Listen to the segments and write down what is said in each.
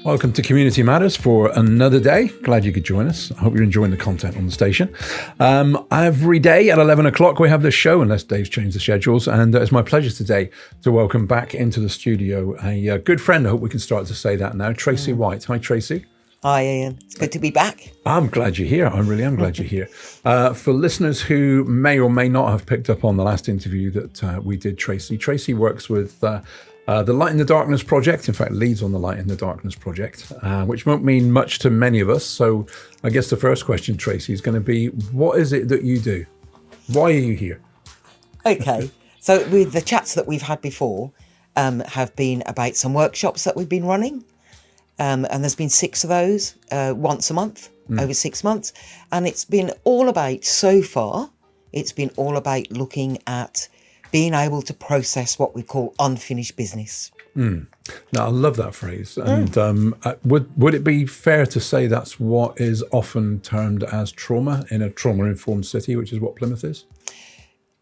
Welcome to Community Matters for another day. Glad you could join us. I hope you're enjoying the content on the station. Every day at 11 o'clock we have this show, unless Dave's changed the schedules. And it's my pleasure today to welcome back into the studio a good friend. I hope we can start to say that now. Tracey White. Hi, Tracey. Hi, Ian. It's good to be back. I'm glad you're here. I really am glad you're here. For listeners who may or may not have picked up on the last interview that we did, Tracey works with the Light in the Darkness project, in fact, leads on the Light in the Darkness project, which won't mean much to many of us. So I guess the first question, Tracey, is going to be, what is it that you do? Why are you here? Okay. So with the chats that we've had before have been about some workshops that we've been running. And there's been 6 of those once a month, over 6 months. And it's been all about, so far, it's been all about looking at being able to process what we call unfinished business. Now, I love that phrase. And would it be fair to say that's what is often termed as trauma in a trauma-informed city, which is what Plymouth is?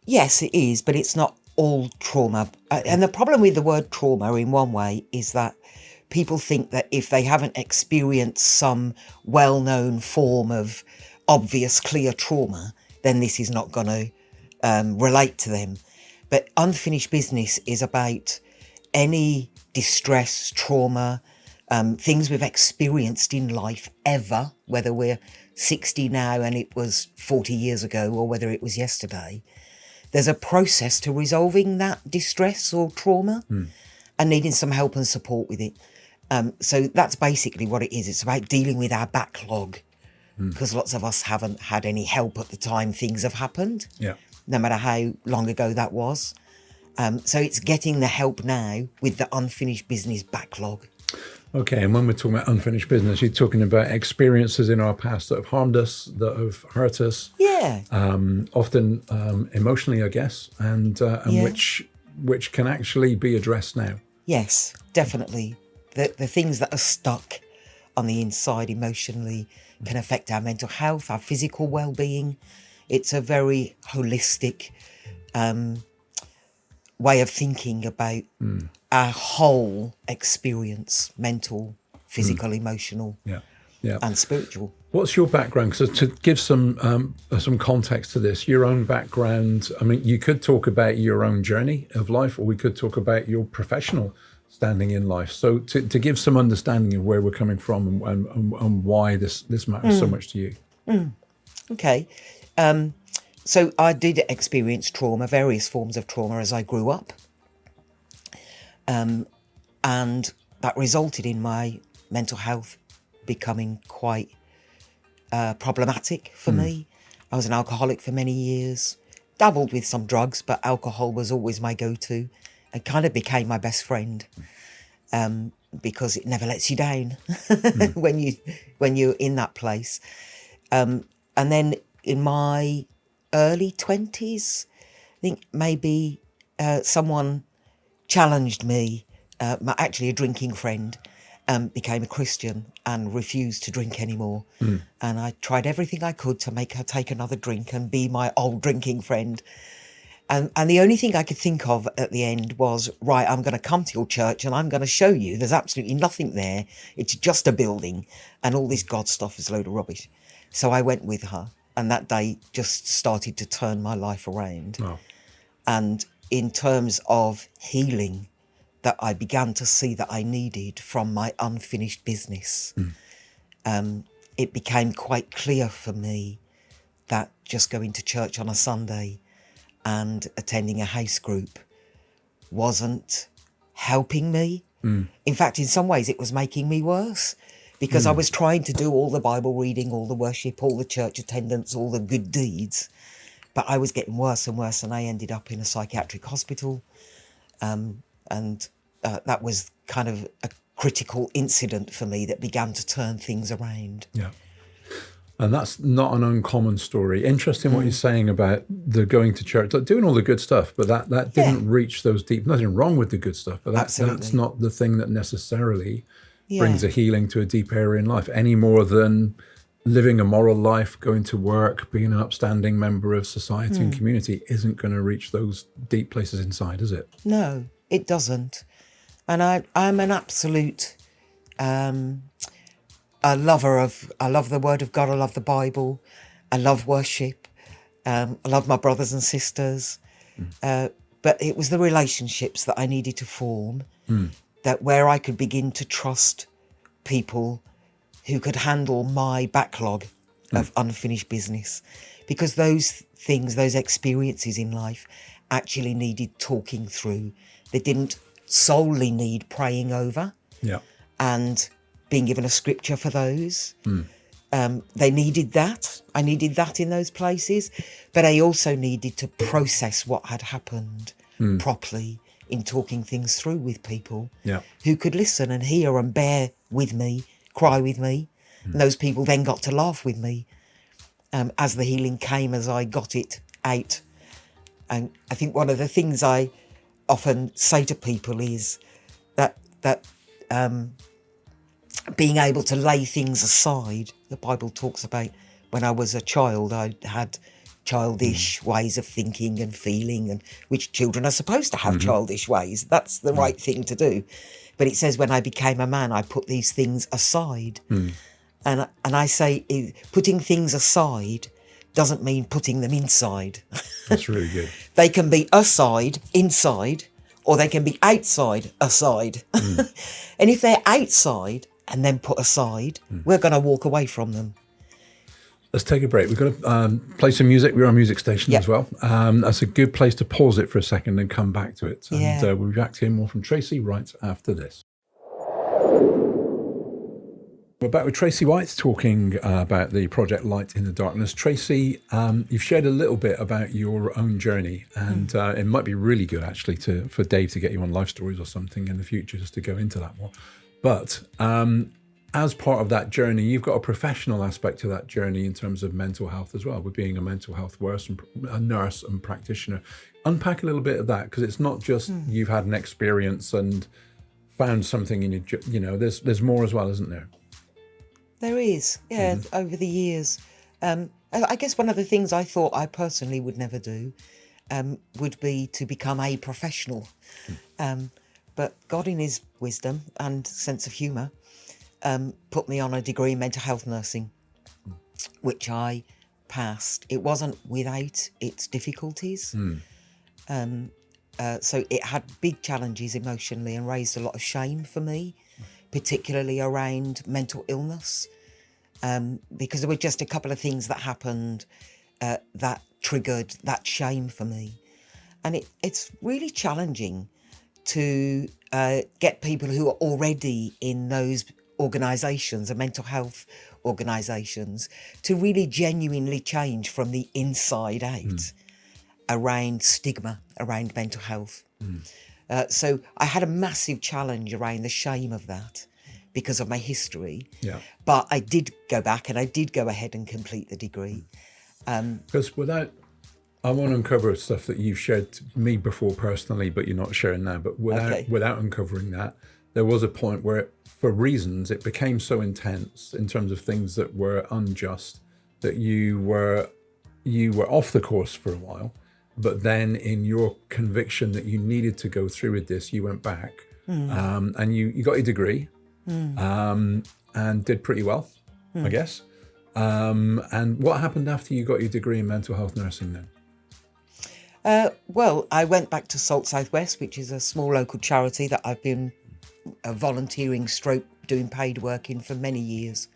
Yes, it is, but it's not all trauma. And the problem with the word trauma in one way is that people think that if they haven't experienced some well-known form of obvious, clear trauma, then this is not going to relate to them. But unfinished business is about any distress, trauma, things we've experienced in life ever, whether we're 60 now and it was 40 years ago or whether it was yesterday. There's a process to resolving that distress or trauma and needing some help and support with it. So that's basically what it is. It's about dealing with our backlog because lots of us haven't had any help at the time things have happened. Yeah. No matter how long ago that was. So it's getting the help now with the unfinished business backlog. Okay, and when we're talking about unfinished business, you're talking about experiences in our past that have harmed us, that have hurt us. Yeah. Often emotionally, I guess, and which can actually be addressed now. Yes, definitely. The things that are stuck on the inside emotionally can affect our mental health, our physical well-being. It's a very holistic way of thinking about our whole experience, mental, physical, emotional, and spiritual. What's your background? So to give some context to this, your own background, I mean, you could talk about your own journey of life, or we could talk about your professional standing in life. So to give some understanding of where we're coming from and why this matters so much to you. Okay. So I did experience trauma, various forms of trauma as I grew up. And that resulted in my mental health becoming quite problematic for me. I was an alcoholic for many years, dabbled with some drugs, but alcohol was always my go-to. It kind of became my best friend because it never lets you down when you're in that place. And then in my early 20s, I think maybe someone challenged me. Actually, a drinking friend became a Christian and refused to drink anymore. And I tried everything I could to make her take another drink and be my old drinking friend. And the only thing I could think of at the end was, right, I'm going to come to your church and I'm going to show you there's absolutely nothing there. It's just a building and all this God stuff is a load of rubbish. So I went with her. And that day just started to turn my life around. Wow. And in terms of healing that I began to see that I needed from my unfinished business, it became quite clear for me that just going to church on a Sunday and attending a house group wasn't helping me. In fact, in some ways it was making me worse. Because I was trying to do all the Bible reading, all the worship, all the church attendance, all the good deeds. But I was getting worse and worse, and I ended up in a psychiatric hospital. And that was kind of a critical incident for me that began to turn things around. Yeah. And that's not an uncommon story. Interesting what you're saying about the going to church, like doing all the good stuff, but that didn't reach those deep, nothing wrong with the good stuff, but that's not the thing that necessarily brings a healing to a deep area in life, any more than living a moral life, going to work, being an upstanding member of society and community isn't going to reach those deep places inside, is it? No, it doesn't. And I'm an absolute I love the Word of God. I love the Bible. I love worship. I love my brothers and sisters. But it was the relationships that I needed to form, that where I could begin to trust people who could handle my backlog of unfinished business. Because those things, those experiences in life actually needed talking through. They didn't solely need praying over. Yeah. And being given a scripture for those. They needed that. I needed that in those places. But I also needed to process what had happened properly in talking things through with people who could listen and hear and bear with me, cry with me. And those people then got to laugh with me as the healing came, as I got it out. And I think one of the things I often say to people is that being able to lay things aside. The Bible talks about when I was a child, I had childish ways of thinking and feeling, and which children are supposed to have childish ways. That's the right thing to do. But it says when I became a man, I put these things aside. And I say putting things aside doesn't mean putting them inside. That's really good. They can be aside, inside, or they can be outside, aside. And if they're outside and then put aside, we're going to walk away from them. Let's take a break. We've got to play some music. We're on a music station as well. That's a good place to pause it for a second and come back to it. And we'll be back to hear more from Tracey right after this. We're back with Tracey White talking about the project Light in the Darkness. Tracey, you've shared a little bit about your own journey, and it might be really good actually for Dave to get you on Life Stories or something in the future just to go into that more. But as part of that journey, you've got a professional aspect to that journey in terms of mental health as well, with being a mental health nurse and practitioner. Unpack a little bit of that, because it's not just you've had an experience and found something in your, there's more as well, isn't there? There is, over the years. I guess one of the things I thought I personally would never do would be to become a professional. But God, in his wisdom and sense of humour, put me on a degree in mental health nursing, which I passed. It wasn't without its difficulties. So it had big challenges emotionally and raised a lot of shame for me, particularly around mental illness, because there were just a couple of things that happened that triggered that shame for me. And it's really challenging to get people who are already in those organisations, the mental health organisations, to really genuinely change from the inside out around stigma, around mental health. So I had a massive challenge around the shame of that because of my history. But I did go back and I did go ahead and complete the degree. Because I want to uncover stuff that you've shared to me before personally, but you're not sharing now. But without uncovering that, there was a point where, for reasons, it became so intense in terms of things that were unjust that you were off the course for a while. But then in your conviction that you needed to go through with this, you went back and you got your degree and did pretty well, I guess. And what happened after you got your degree in mental health nursing then? Well, I went back to Salt Southwest, which is a small local charity that I've been volunteering / doing paid work in for many years.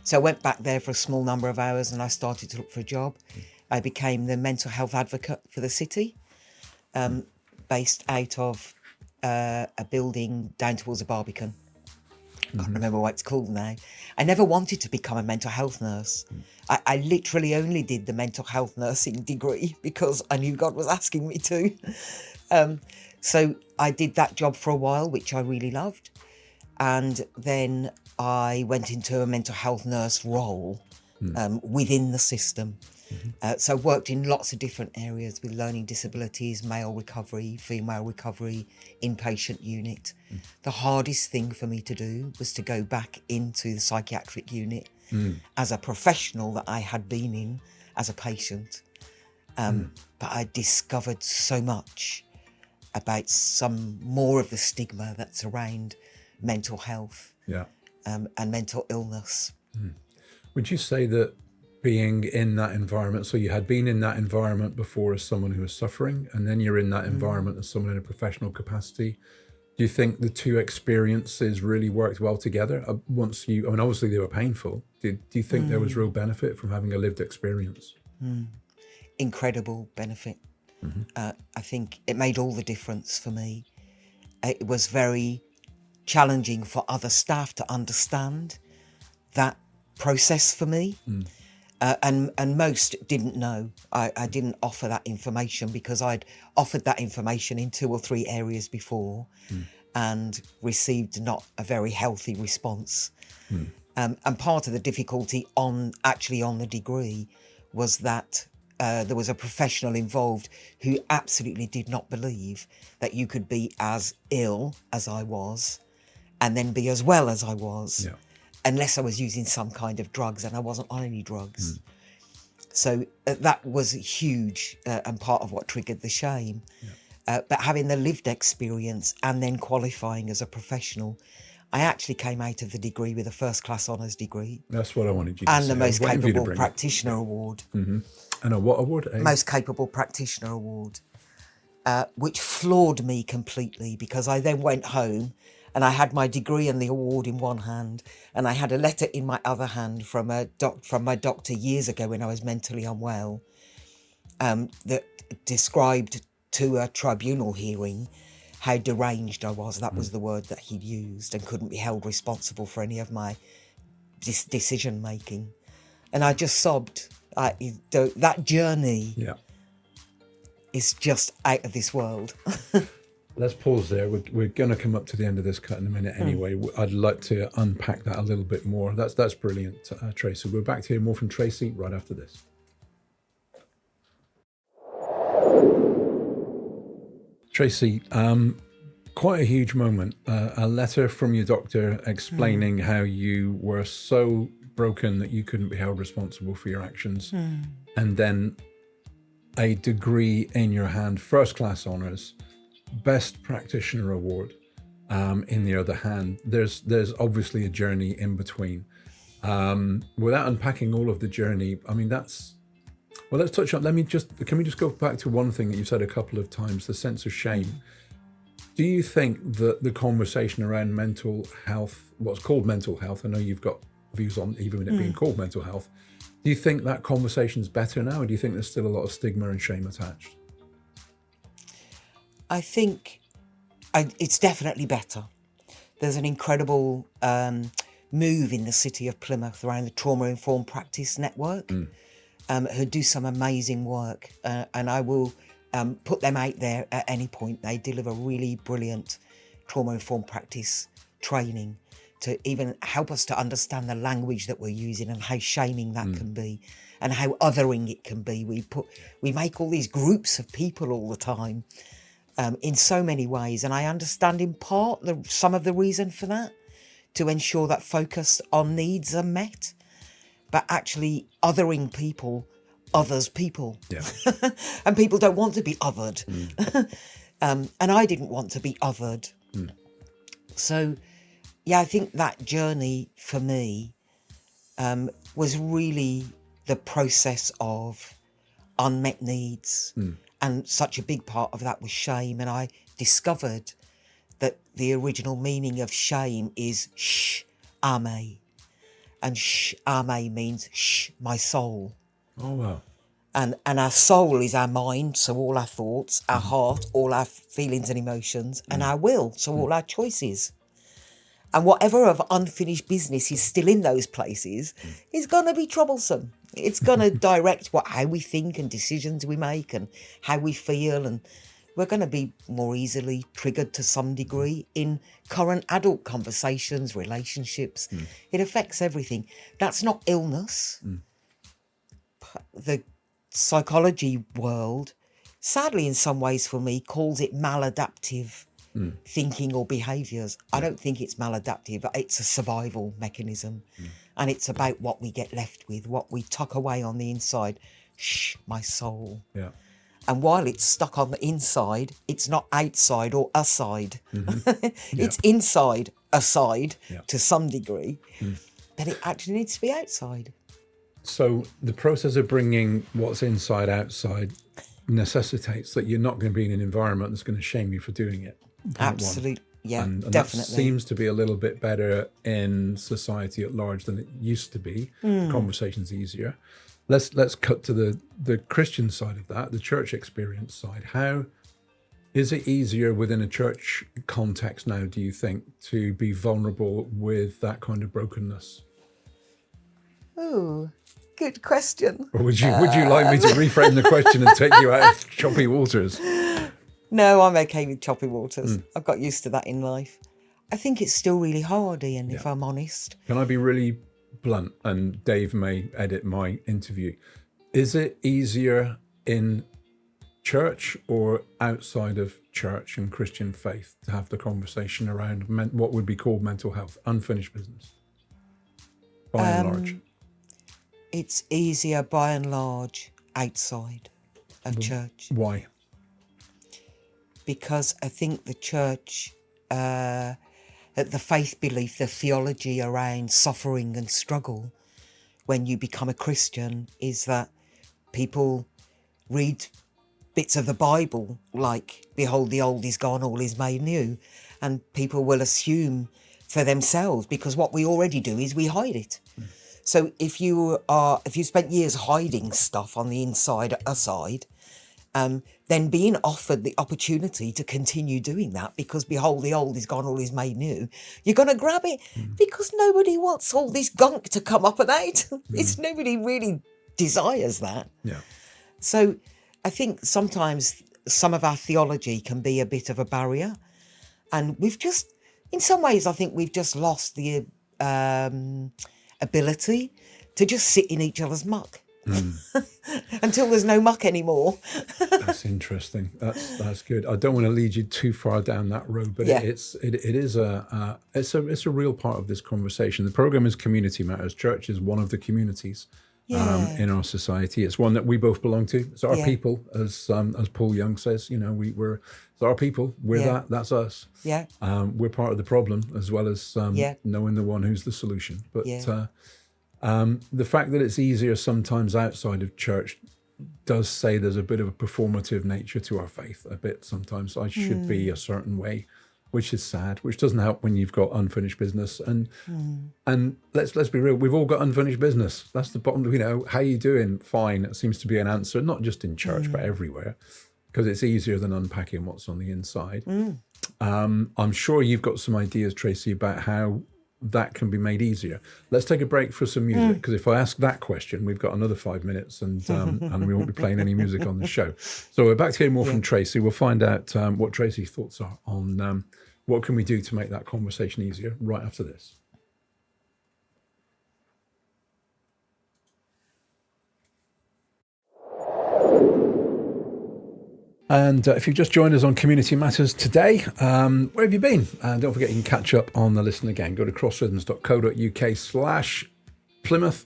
So I went back there for a small number of hours and I started to look for a job. I became the mental health advocate for the city, based out of a building down towards the Barbican. I can't remember what it's called now. I never wanted to become a mental health nurse. I literally only did the mental health nursing degree because I knew God was asking me to. So I did that job for a while, which I really loved. And then I went into a mental health nurse role within the system. So I worked in lots of different areas with learning disabilities, male recovery, female recovery, inpatient unit. The hardest thing for me to do was to go back into the psychiatric unit as a professional that I had been in as a patient. But I discovered so much about some more of the stigma that's around mental health. and mental illness. Would you say that being in that environment, so you had been in that environment before as someone who was suffering, and then you're in that environment as someone in a professional capacity, do you think the two experiences really worked well together? Once you, I mean, obviously they were painful. Do you think there was real benefit from having a lived experience? Incredible benefit. I think it made all the difference for me. It was very challenging for other staff to understand that process for me. And most didn't know. I didn't offer that information because I'd offered that information in 2 or 3 areas before and received not a very healthy response. And part of the difficulty on the degree was that there was a professional involved who absolutely did not believe that you could be as ill as I was and then be as well as I was. Unless I was using some kind of drugs, and I wasn't on any drugs. So that was huge and part of what triggered the shame. But having the lived experience and then qualifying as a professional, I actually came out of the degree with a first-class honours degree. That's what I wanted you to say. And the Most Capable Practitioner Award. And a what award? Most Capable Practitioner Award, which floored me completely because I then went home and I had my degree and the award in one hand, and I had a letter in my other hand from my doctor years ago when I was mentally unwell, that described to a tribunal hearing how deranged I was. That was the word that he'd used, and couldn't be held responsible for any of my decision making. And I just sobbed. That journey is just out of this world. Let's pause there. We're going to come up to the end of this cut in a minute anyway. I'd like to unpack that a little bit more. That's brilliant, Tracey. We're back to hear more from Tracey right after this. Tracey, quite a huge moment. A letter from your doctor explaining how you were so broken that you couldn't be held responsible for your actions. And then a degree in your hand, first-class honours, Best Practitioner Award in the other hand. There's obviously a journey in between. Without unpacking all of the journey, I mean, let's touch on, can we just go back to one thing that you've said a couple of times, the sense of shame. Do you think that the conversation around mental health, what's called mental health, I know you've got views on even it being called mental health, do you think that conversation's better now, or do you think there's still a lot of stigma and shame attached? I think it's definitely better. There's an incredible move in the city of Plymouth around the Trauma-Informed Practice Network, who do some amazing work. And I will put them out there at any point. They deliver really brilliant trauma-informed practice training to even help us to understand the language that we're using and how shaming that can be and how othering it can be. We make all these groups of people all the time. In so many ways, and I understand in part some of the reason for that, to ensure that focus on needs are met, but actually othering people others people. And people don't want to be othered. And I didn't want to be othered. So, yeah, I think that journey for me was really the process of unmet needs. And such a big part of that was shame. And I discovered that the original meaning of shame is ame. And ame means my soul. Oh, wow. And our soul is our mind, so all our thoughts, our heart, all our feelings and emotions, and our will, so all our choices. And whatever of unfinished business is still in those places is going to be troublesome. It's going to direct how we think and decisions we make and how we feel. And we're going to be more easily triggered to some degree in current adult conversations, relationships. It affects everything. That's not illness. The psychology world, sadly in some ways for me, calls it maladaptive thinking or behaviours. I don't think it's maladaptive. It's a survival mechanism. And it's about what we get left with, what we tuck away on the inside. My soul. Yeah. And while it's stuck on the inside, it's not outside or aside. It's inside, aside to some degree, but it actually needs to be outside. So the process of bringing what's inside outside necessitates that you're not going to be in an environment that's going to shame you for doing it. Absolutely. Yeah, and definitely. That seems to be a little bit better in society at large than it used to be. The conversation's easier. Let's cut to the Christian side of that, the church experience side. How is it easier within a church context now, do you think, to be vulnerable with that kind of brokenness? Oh, good question. Or would you like me to reframe the question and take you out of choppy waters? No, I'm okay with choppy waters. I've got used to that in life. I think it's still really hard, Ian, if I'm honest. Can I be really blunt, and Dave may edit my interview? Is it easier in church or outside of church and Christian faith to have the conversation around what would be called mental health, unfinished business, by and large? It's easier by and large outside of church. Why? Because I think the church, the faith belief, the theology around suffering and struggle when you become a Christian is that people read bits of the Bible like, behold, the old is gone, all is made new. And people will assume for themselves, because what we already do is we hide it. So if you spent years hiding stuff on the inside, aside, then being offered the opportunity to continue doing that, because behold, the old is gone, all is made new, you're going to grab it because nobody wants all this gunk to come up and out. It's nobody really desires that. Yeah. So I think sometimes some of our theology can be a bit of a barrier, and in some ways, I think we've just lost the ability to just sit in each other's muck. Until there's no muck anymore. That's interesting. That's good. I don't want to lead you too far down that road, but it is a real part of this conversation. The program is Community Matters. Church is one of the communities in our society. It's one that we both belong to. It's our people, as Paul Young says. We're it's our people. We're that's us. Yeah. We're part of the problem as well as knowing the one who's the solution. But the fact that it's easier sometimes outside of church does say there's a bit of a performative nature to our faith. A bit sometimes I should be a certain way, which is sad, which doesn't help when you've got unfinished business. And let's be real, we've all got unfinished business. That's the bottom. How you doing? Fine. It seems to be an answer, not just in church but everywhere, because it's easier than unpacking what's on the inside. I'm sure you've got some ideas, Tracey, about how that can be made easier. Let's take a break for some music, because if I ask that question, we've got another 5 minutes and we won't be playing any music on the show. So we're back to hear more from Tracey. We'll find out what Tracey's thoughts are on what can we do to make that conversation easier right after this. And if you've just joined us on Community Matters today, where have you been? And don't forget, you can catch up on the listen again. Go to crossrhythms.co.uk/Plymouth.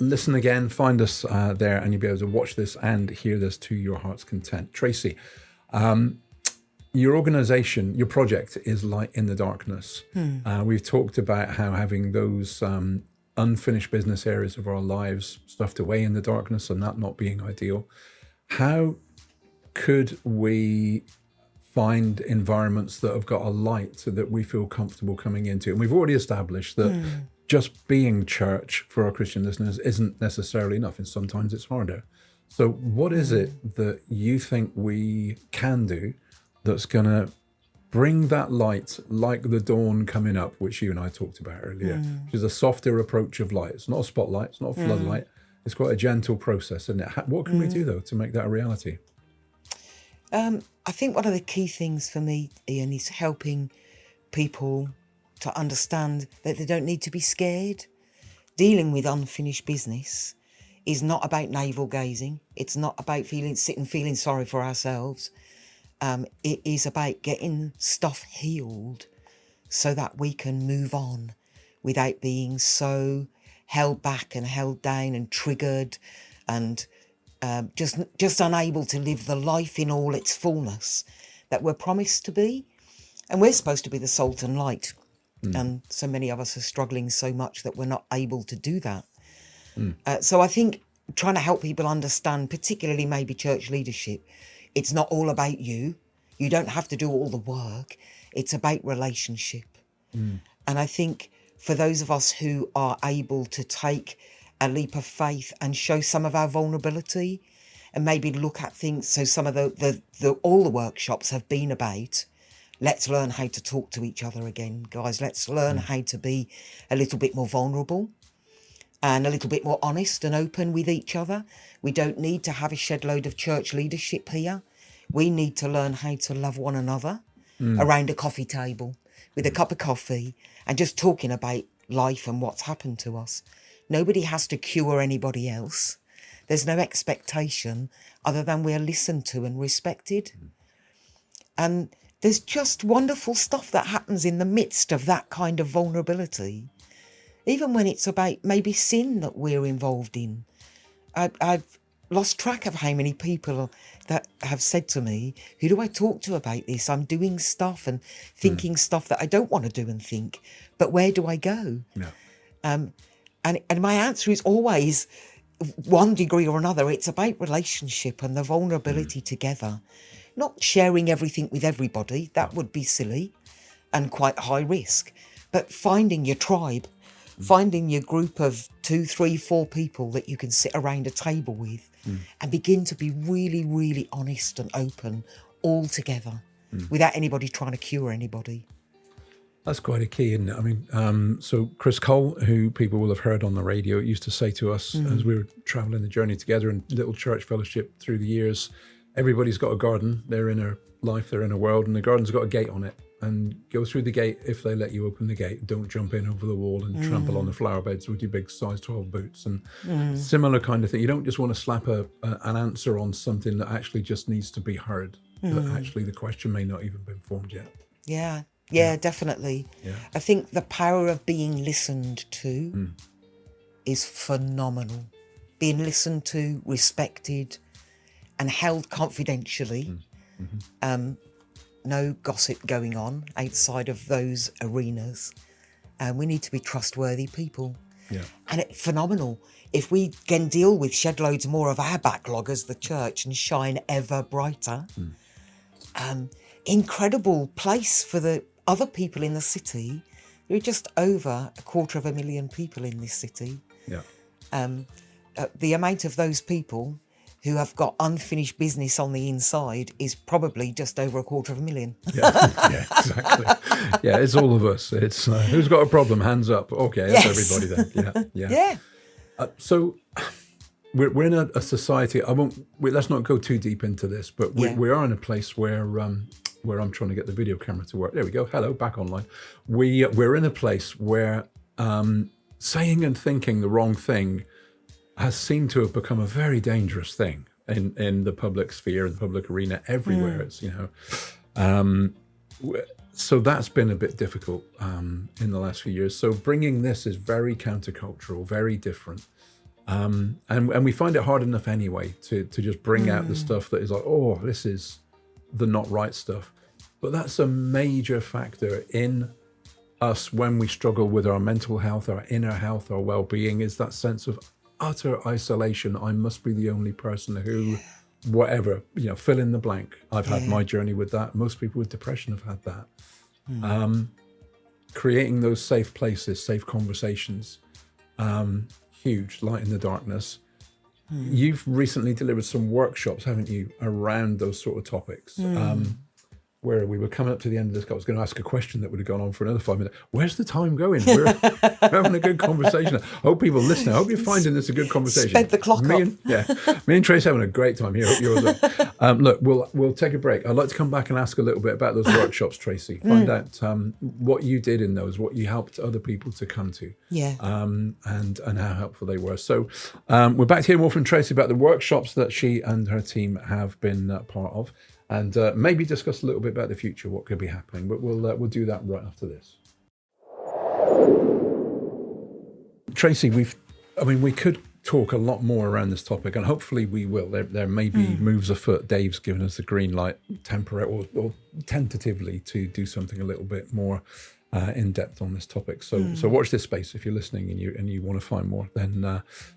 Listen again, find us there, and you'll be able to watch this and hear this to your heart's content. Tracey, your organisation, your project is Light in the Darkness. We've talked about how having those unfinished business areas of our lives stuffed away in the darkness and that not being ideal. How could we find environments that have got a light so that we feel comfortable coming into? And we've already established that just being church for our Christian listeners isn't necessarily enough, and sometimes it's harder. So what is it that you think we can do that's going to bring that light, like the dawn coming up, which you and I talked about earlier, which is a softer approach of light? It's not a spotlight, it's not a floodlight, it's quite a gentle process, isn't it? What can we do, though, to make that a reality? I think one of the key things for me, Ian, is helping people to understand that they don't need to be scared. Dealing with unfinished business is not about navel gazing. It's not about feeling sorry for ourselves. It is about getting stuff healed so that we can move on without being so held back and held down and triggered and just unable to live the life in all its fullness that we're promised to be. And we're supposed to be the salt and light. And so many of us are struggling so much that we're not able to do that. So I think trying to help people understand, particularly maybe church leadership, it's not all about you. You don't have to do all the work. It's about relationship. And I think for those of us who are able to take a leap of faith and show some of our vulnerability and maybe look at things, so some of all the workshops have been about, let's learn how to talk to each other again, guys. Let's learn how to be a little bit more vulnerable and a little bit more honest and open with each other. We don't need to have a shed load of church leadership here. We need to learn how to love one another around a coffee table with a cup of coffee and just talking about life and what's happened to us. Nobody has to cure anybody else. There's no expectation other than we're listened to and respected. And there's just wonderful stuff that happens in the midst of that kind of vulnerability. Even when it's about maybe sin that we're involved in. I've lost track of how many people that have said to me, who do I talk to about this? I'm doing stuff and thinking stuff that I don't want to do and think, but where do I go? No. And my answer is always, one degree or another, it's about relationship and the vulnerability together. Not sharing everything with everybody, that would be silly and quite high risk, but finding your tribe, finding your group of 2, 3, 4 people that you can sit around a table with and begin to be really, really honest and open all together without anybody trying to cure anybody. That's quite a key, isn't it? I mean, so Chris Cole, who people will have heard on the radio, used to say to us as we were travelling the journey together in little church fellowship through the years, everybody's got a garden, their inner life, their inner world, and the garden's got a gate on it. And go through the gate if they let you open the gate. Don't jump in over the wall and trample on the flower beds with your big size 12 boots. And similar kind of thing. You don't just want to slap an answer on something that actually just needs to be heard. That actually the question may not even been formed yet. Yeah, definitely. Yeah. I think the power of being listened to is phenomenal. Being listened to, respected, and held confidentially. No gossip going on outside of those arenas. And we need to be trustworthy people. Yeah. And it's phenomenal. If we can deal with shed loads more of our backlog as the church and shine ever brighter, incredible place for the other people in the city. There are just over 250,000 people in this city. Yeah. The amount of those people who have got unfinished business on the inside is probably just over 250,000. Yeah, exactly. Yeah, it's all of us. It's who's got a problem? Hands up. Okay, that's everybody then. Yeah. So we're in a society. Let's not go too deep into this, but we are in a place where I'm trying to get the video camera to work. There we go. Hello, back online. We're in a place where saying and thinking the wrong thing has seemed to have become a very dangerous thing in the public sphere, in the public arena, everywhere. It's, so that's been a bit difficult in the last few years. So bringing this is very countercultural, very different. And we find it hard enough anyway to just bring out the stuff that is like, oh, this is the not right stuff. But that's a major factor in us when we struggle with our mental health, our inner health, our well-being, is that sense of utter isolation. I must be the only person who, whatever, fill in the blank. I've had my journey with that. Most people with depression have had that. Creating those safe places, safe conversations, huge, light in the darkness. You've recently delivered some workshops, haven't you, around those sort of topics. Where we were coming up to the end of this, I was going to ask a question that would have gone on for another 5 minutes. Where's the time going? We're having a good conversation. I hope people listening. I hope you're finding this a good conversation. Sped the clock up. Me and Trace having a great time here. Hope yours are. Look, we'll take a break. I'd like to come back and ask a little bit about those workshops, Tracy. Find out what you did in those, what you helped other people to come to, and how helpful they were. So we're back to hear more from Tracy about the workshops that she and her team have been part of. And maybe discuss a little bit about the future, what could be happening. But we'll do that right after this. Tracy, we could talk a lot more around this topic, and hopefully we will. There may be moves afoot. Dave's given us the green light, temporary or tentatively, to do something a little bit more in depth on this topic. So watch this space if you're listening and you want to find more. Then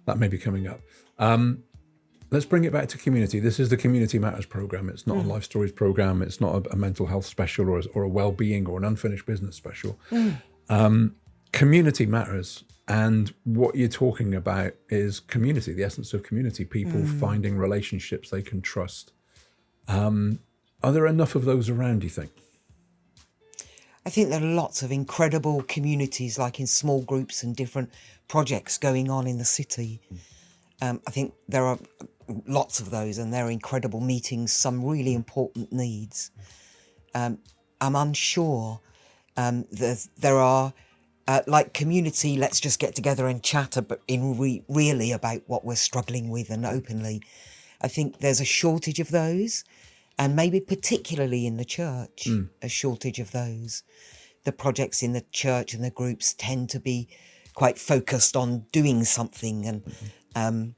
that may be coming up. Let's bring it back to community. This is the Community Matters program. It's not a Life Stories program. It's not a mental health special or a well-being or an unfinished business special. Community matters. And what you're talking about is community, the essence of community, people finding relationships they can trust. Are there enough of those around, do you think? I think there are lots of incredible communities, like in small groups and different projects going on in the city. I think there are lots of those, and they're incredible meetings, some really important needs. I'm unsure. There are, like community, let's just get together and chat really about what we're struggling with and openly. I think there's a shortage of those, and maybe particularly in the church, a shortage of those. The projects in the church and the groups tend to be quite focused on doing something, and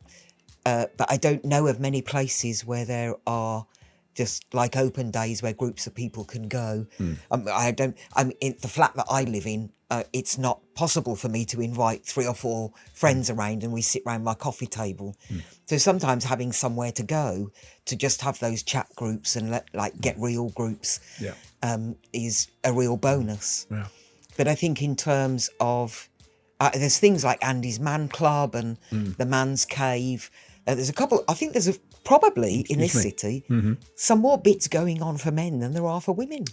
but I don't know of many places where there are just like open days where groups of people can go. I'm in the flat that I live in. It's not possible for me to invite 3 or 4 friends around and we sit around my coffee table. So sometimes having somewhere to go to just have those chat groups and get real groups is a real bonus. Yeah. But I think in terms of there's things like Andy's Man Club and the Man's Cave. There's a couple. I think there's probably in this city some more bits going on for men than there are for women.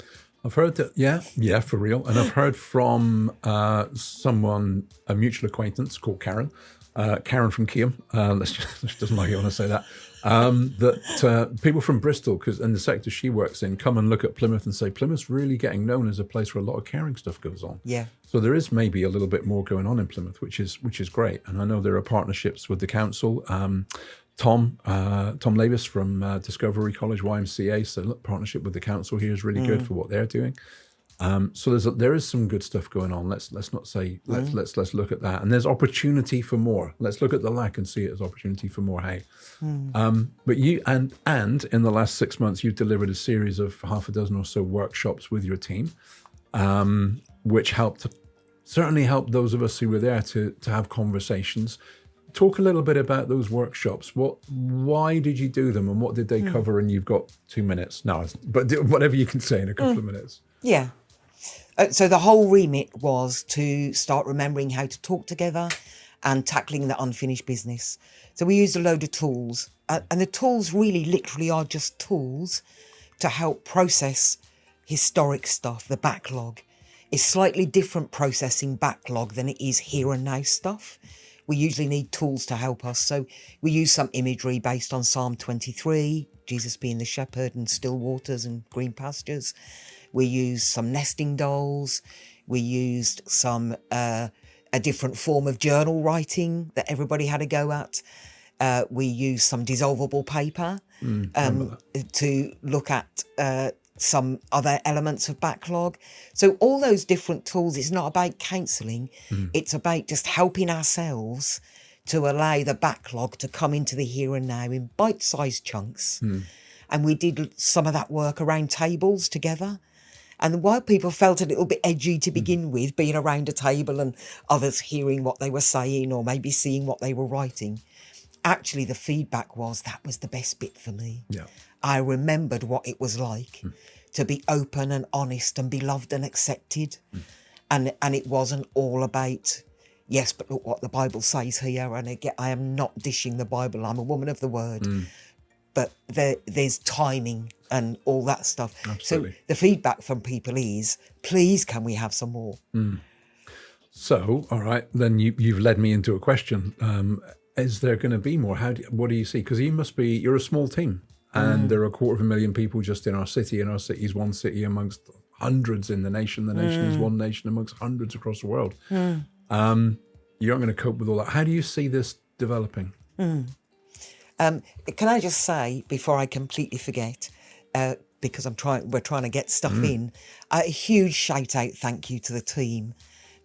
I've heard that, yeah, for real. And I've heard from someone, a mutual acquaintance called Karen from Keam. She doesn't like it when I say that. That people from Bristol, and the sector she works in, come and look at Plymouth and say, Plymouth's really getting known as a place where a lot of caring stuff goes on. Yeah. So there is maybe a little bit more going on in Plymouth, which is great. And I know there are partnerships with the council. Tom Lavis from Discovery College YMCA said, look, partnership with the council here is really good for what they're doing. So there is some good stuff going on. Let's not say let's look at that. And there's opportunity for more. Let's look at the lack and see it as opportunity for more. Hey, but you and in the last 6 months you've delivered a series of half a dozen or so workshops with your team, which certainly helped those of us who were there to have conversations. Talk a little bit about those workshops. Why did you do them, and what did they cover? And you've got 2 minutes now, but whatever you can say in a couple of minutes. Yeah. So the whole remit was to start remembering how to talk together and tackling the unfinished business. So we used a load of tools, and the tools really literally are just tools to help process historic stuff, the backlog. It's slightly different processing backlog than it is here and now stuff. We usually need tools to help us. So we use some imagery based on Psalm 23, Jesus being the shepherd and still waters and green pastures. We used some nesting dolls. We used some a different form of journal writing that everybody had a go at. We used some dissolvable paper to look at some other elements of backlog. So all those different tools, it's not about counselling. It's about just helping ourselves to allow the backlog to come into the here and now in bite-sized chunks. And we did some of that work around tables together. And while people felt a little bit edgy to begin with, being around a table and others hearing what they were saying or maybe seeing what they were writing, actually the feedback was that was the best bit for me. Yeah. I remembered what it was like to be open and honest and be loved and accepted. And it wasn't all about, yes, but look what the Bible says here. And again, I am not dishing the Bible. I'm a woman of the word. But there's timing and all that stuff. Absolutely. So the feedback from people is, please, can we have some more? So, all right, then you've led me into a question. Is there going to be more? What do you see? Because you're a small team. And there are 250,000 people just in our city, and our city is one city amongst hundreds in the nation. The nation is one nation amongst hundreds across the world. You aren't going to cope with all that. How do you see this developing? Can I just say, before I completely forget, because we're trying to get stuff in, a huge shout out, thank you to the team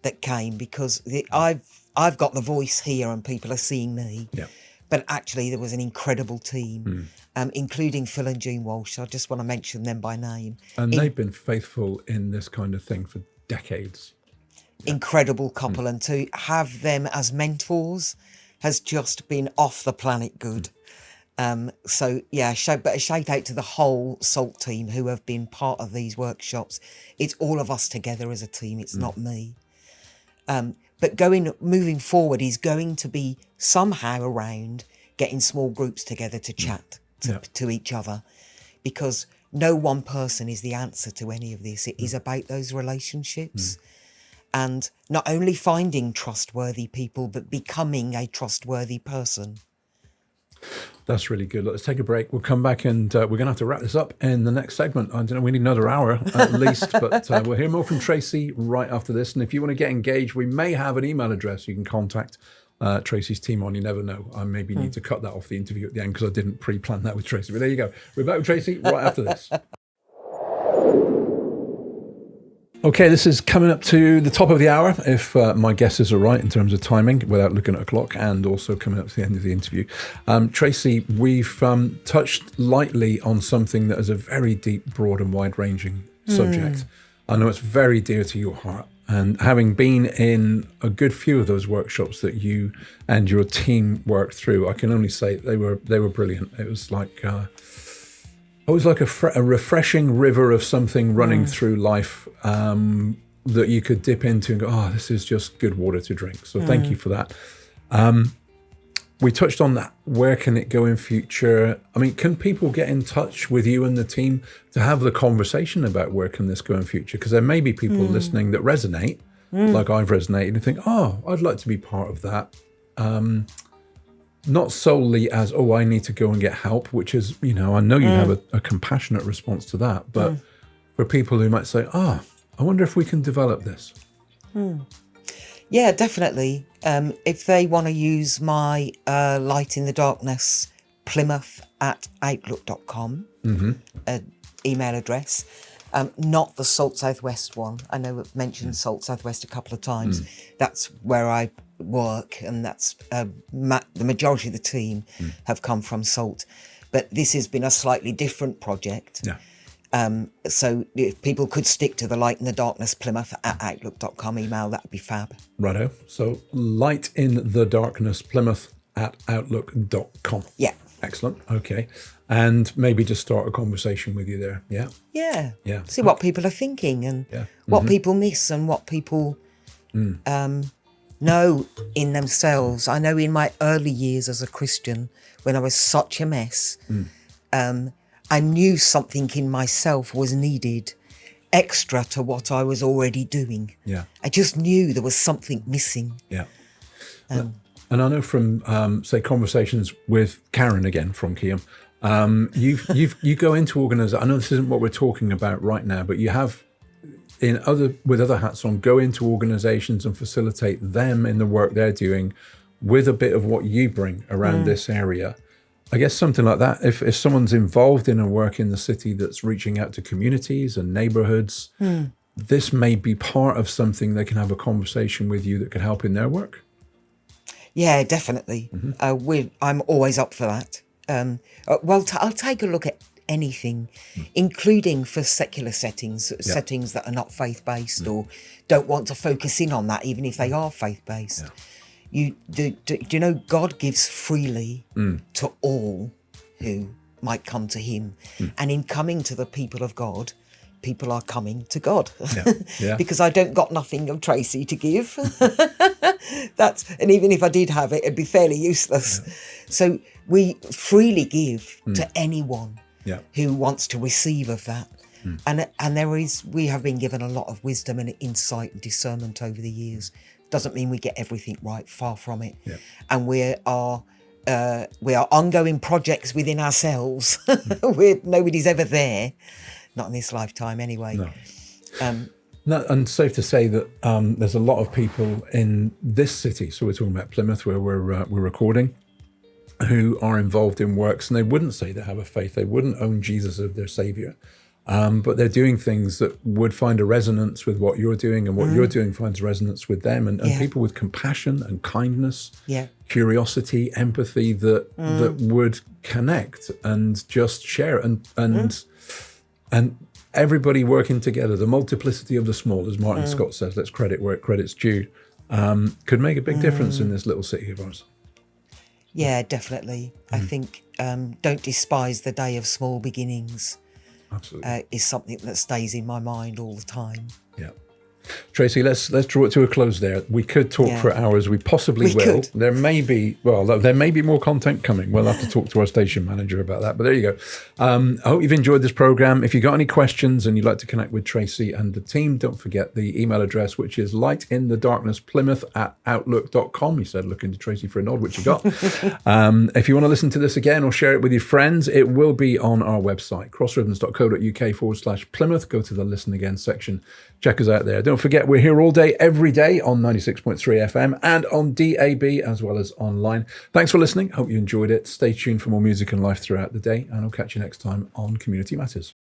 that came, because I've I've got the voice here and people are seeing me. Yeah. But actually, there was an incredible team, including Phil and Jean Walsh. I just want to mention them by name. And they've been faithful in this kind of thing for decades. Incredible couple. And to have them as mentors has just been off the planet good. So, yeah, but a shout out to the whole SALT team who have been part of these workshops. It's all of us together as a team. It's not me. But moving forward is going to be somehow around getting small groups together to chat to each other, because no one person is the answer to any of this. It is about those relationships and not only finding trustworthy people, but becoming a trustworthy person. That's really good. Let's take a break. We'll come back and we're going to have to wrap this up in the next segment. I don't know, we need another hour at least, but we'll hear more from Tracey right after this. And if you want to get engaged, we may have an email address you can contact Tracey's team on. You never know. I maybe need to cut that off the interview at the end because I didn't pre-plan that with Tracey. But there you go. We're back with Tracey right after this. Okay, this is coming up to the top of the hour, if my guesses are right in terms of timing, without looking at a clock, and also coming up to the end of the interview. Tracey, we've touched lightly on something that is a very deep, broad and wide-ranging subject. I know it's very dear to your heart. And having been in a good few of those workshops that you and your team worked through, I can only say they were brilliant. It was like... It was like a refreshing river of something running through life that you could dip into and go, oh, this is just good water to drink. So thank you for that. We touched on that. Where can it go in future? I mean, can people get in touch with you and the team to have the conversation about where can this go in future? Because there may be people listening that resonate, like I've resonated, and think, oh, I'd like to be part of that. Not solely as, oh, I need to go and get help, which is, I know you have a compassionate response to that, but for people who might say, I wonder if we can develop this. Yeah, definitely. If they want to use my Light in the Darkness, Plymouth at outlook.com email address, not the Salt Southwest one. I know I've mentioned Salt Southwest a couple of times. That's where I work, and that's the majority of the team have come from SALT. But this has been a slightly different project. So if people could stick to the Light in the Darkness Plymouth at outlook.com email, that would be fab. Righto. So Light in the Darkness Plymouth at outlook.com. Yeah. Excellent. Okay. And maybe just start a conversation with you there. Yeah. Yeah. See what people are thinking and what people miss and what people know in themselves. I know in my early years as a Christian, when I was such a mess, I knew something in myself was needed extra to what I was already doing. Yeah. I just knew there was something missing. Yeah. And I know from, say, conversations with Karen again from Kiam, you go into organizations. I know this isn't what we're talking about right now, but you have with other hats on, go into organizations and facilitate them in the work they're doing with a bit of what you bring around this area. I guess something like that, if someone's involved in a work in the city that's reaching out to communities and neighborhoods, this may be part of something they can have a conversation with you that could help in their work. Yeah, definitely. I'm always up for that. I'll take a look at anything, including for secular settings that are not faith-based or don't want to focus in on that, even if they are faith-based. Do you know God gives freely to all who might come to him, and in coming to the people of God, people are coming to God. Because I don't got nothing of Tracey to give. And even if I did have it, it'd be fairly useless. So we freely give to anyone who wants to receive of that. And we have been given a lot of wisdom and insight and discernment over the years. Doesn't mean we get everything right, far from it. And we are ongoing projects within ourselves. Nobody's ever there, not in this lifetime anyway. No, and safe to say that there's a lot of people in this city, so we're talking about Plymouth where we're recording, who are involved in works, and they wouldn't say they have a faith, they wouldn't own Jesus as their saviour, but they're doing things that would find a resonance with what you're doing, and what you're doing finds resonance with them, and people with compassion and kindness, curiosity, empathy that would connect and just share, and everybody working together, the multiplicity of the small, as Martin Scott says, let's credit where credit's due, could make a big difference in this little city of ours. Yeah, definitely. I think don't despise the day of small beginnings. Absolutely. Is something that stays in my mind all the time. Yeah. Tracy, let's draw it to a close there. We could talk for hours. We possibly will. Could. There may be more content coming. We'll have to talk to our station manager about that. But there you go. I hope you've enjoyed this program. If you've got any questions and you'd like to connect with Tracy and the team, don't forget the email address, which is lightinthedarknessplymouth@outlook.com. You said looking to Tracy for a nod, which you got. If you want to listen to this again or share it with your friends, it will be on our website, crossrhythms.co.uk/Plymouth. Go to the Listen Again section. Check us out there. Don't forget, we're here all day, every day on 96.3 FM and on DAB as well as online. Thanks for listening. Hope you enjoyed it. Stay tuned for more music and life throughout the day, and I'll catch you next time on Community Matters.